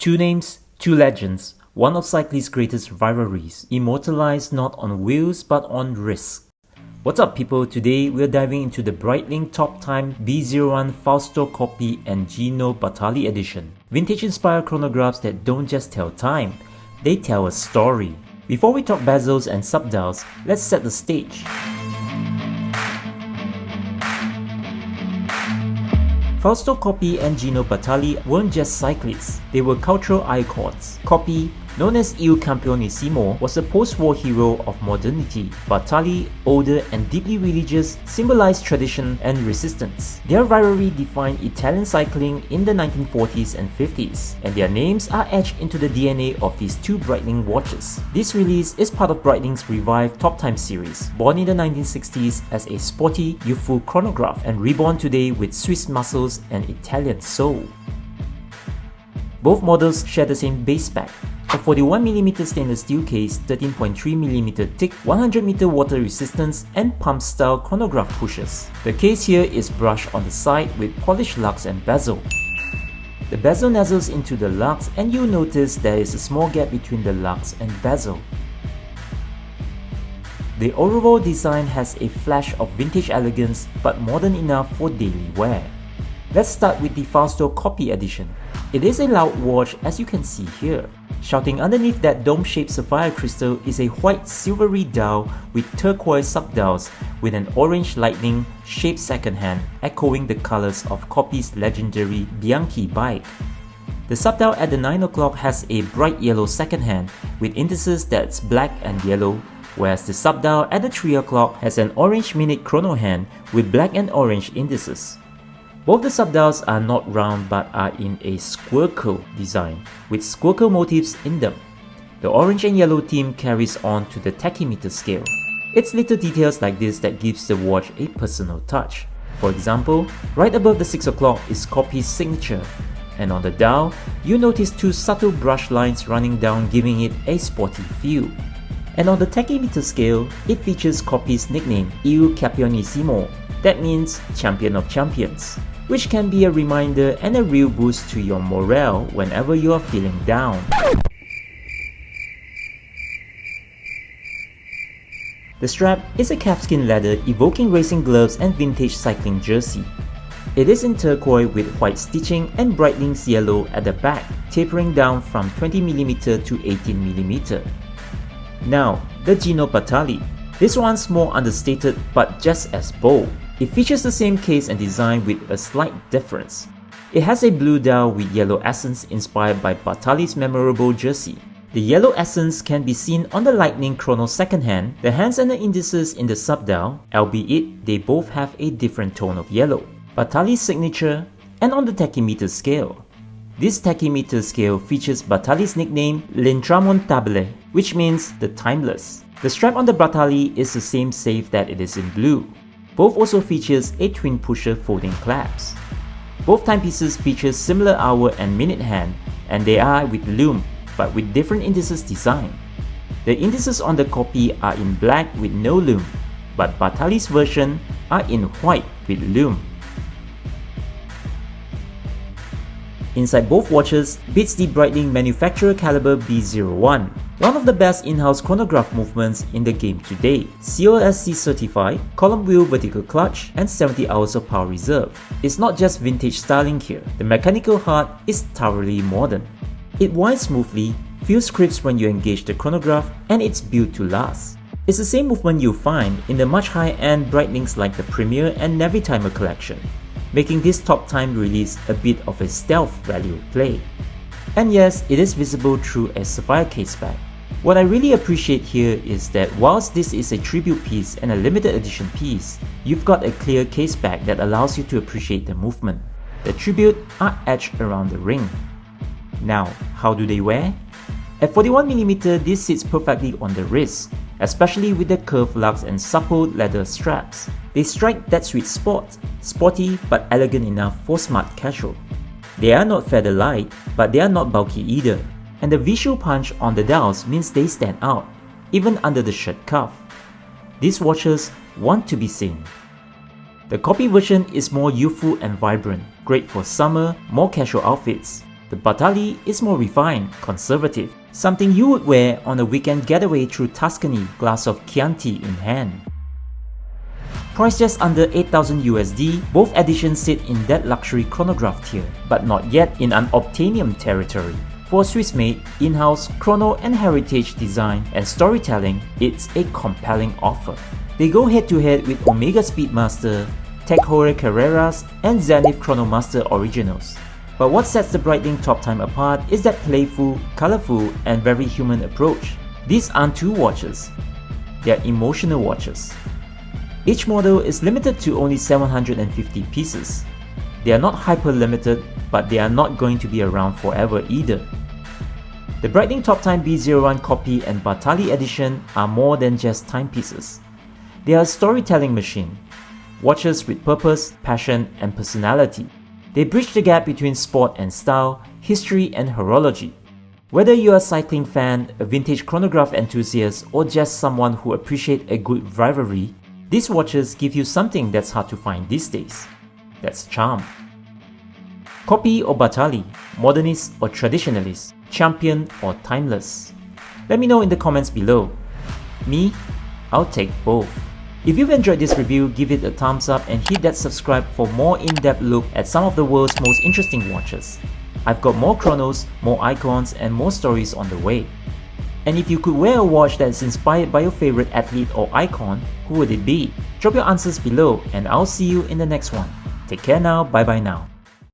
Two names, two legends, one of cyclist's greatest rivalries, immortalized not on wheels but on wrists. What's up people, today we're diving into the Breitling Top Time B01 Fausto Coppi and Gino Bartali edition. Vintage-inspired chronographs that don't just tell time, they tell a story. Before we talk bezels and subdials, let's set the stage. Fausto Coppi and Gino Bartali weren't just cyclists, they were cultural icons. Coppi, known as Il Campionissimo, was a post-war hero of modernity. Bartali, older and deeply religious, symbolized tradition and resistance. Their rivalry defined Italian cycling in the 1940s and 50s, and their names are etched into the DNA of these two Breitling watches. This release is part of Breitling's revived Top Time series, born in the 1960s as a sporty, youthful chronograph and reborn today with Swiss muscles and Italian soul. Both models share the same base spec. A 41mm stainless steel case, 13.3mm thick, 100m water resistance, and pump style chronograph pushers. The case here is brushed on the side with polished lux and bezel. The bezel nuzzles into the lux and you'll notice there is a small gap between the lux and bezel. The overall design has a flash of vintage elegance but modern enough for daily wear. Let's start with the Fausto Coppi edition. It is a loud watch as you can see here. Shouting underneath that dome-shaped sapphire crystal is a white silvery dial with turquoise subdials with an orange lightning shaped second hand echoing the colors of Coppi's legendary Bianchi bike. The subdial at the 9 o'clock has a bright yellow second hand with indices that's black and yellow, whereas the subdial at the 3 o'clock has an orange minute chrono hand with black and orange indices. Both the subdials are not round but are in a squircle design with squircle motifs in them. The orange and yellow theme carries on to the tachymeter scale. It's little details like this that gives the watch a personal touch. For example, right above the 6 o'clock is Coppi's signature, and on the dial, you notice two subtle brush lines running down giving it a sporty feel. And on the tachymeter scale, it features Coppi's nickname, Il Campionissimo, that means champion of champions, which can be a reminder and a real boost to your morale whenever you are feeling down. The strap is a calfskin leather evoking racing gloves and vintage cycling jersey. It is in turquoise with white stitching and Breitling's yellow at the back, tapering down from 20mm to 18mm. Now, the Gino Bartali. This one's more understated but just as bold. It features the same case and design with a slight difference. It has a blue dial with yellow accents inspired by Bartali's memorable jersey. The yellow accents can be seen on the lightning chrono second hand, the hands and the indices in the subdial, albeit they both have a different tone of yellow. Bartali's signature, and on the tachymeter scale. This tachymeter scale features Bartali's nickname L'intramontabile, which means the timeless. The strap on the Bartali is the same save that it is in blue. Both also features a twin pusher folding clasps. Both timepieces feature similar hour and minute hand, and they are with lume, but with different indices design. The indices on the Coppi are in black with no lume, but Bartali's version are in white with lume. Inside both watches beats the Breitling manufacturer caliber B01, one of the best in-house chronograph movements in the game today. COSC certified, column wheel vertical clutch, and 70 hours of power reserve. It's not just vintage styling here, the mechanical heart is thoroughly modern. It winds smoothly, feels crisp when you engage the chronograph, and it's built to last. It's the same movement you'll find in the much higher-end Breitlings like the Premier and Navitimer collection, making this top time release a bit of a stealth value play. And yes, it is visible through a sapphire case back. What I really appreciate here is that whilst this is a tribute piece and a limited edition piece, you've got a clear case back that allows you to appreciate the movement. The tribute are etched around the ring. Now, how do they wear? At 41mm, this sits perfectly on the wrist, especially with the curved lux and supple leather straps. They strike that sweet spot, sporty but elegant enough for smart casual. They are not feather light, but they are not bulky either, and the visual punch on the dials means they stand out, even under the shirt cuff. These watches want to be seen. The Coppi version is more youthful and vibrant, great for summer, more casual outfits. The Bartali is more refined, conservative, something you would wear on a weekend getaway through Tuscany, glass of Chianti in hand. Priced just under 8,000 USD, both editions sit in that luxury chronograph tier, but not yet in unobtainium territory. For a Swiss-made, in-house, chrono and heritage design and storytelling, it's a compelling offer. They go head-to-head with Omega Speedmaster, Tech Heuer Carreras, and Zenith Chronomaster originals. But what sets the Breitling Top Time apart is that playful, colorful, and very human approach. These aren't two watches, they're emotional watches. Each model is limited to only 750 pieces. They are not hyper limited, but they are not going to be around forever either. The Breitling Top Time B01 Coppi and Bartali edition are more than just timepieces. They are a storytelling machine. Watches with purpose, passion, and personality. They bridge the gap between sport and style, history and horology. Whether you're a cycling fan, a vintage chronograph enthusiast, or just someone who appreciates a good rivalry, these watches give you something that's hard to find these days. That's charm. Coppi or Bartali, modernist or traditionalist, champion or timeless? Let me know in the comments below. Me, I'll take both. If you've enjoyed this review, give it a thumbs up and hit that subscribe for more in-depth look at some of the world's most interesting watches. I've got more chronos, more icons, and more stories on the way. And if you could wear a watch that's inspired by your favorite athlete or icon, who would it be? Drop your answers below and I'll see you in the next one. Take care now, bye bye now.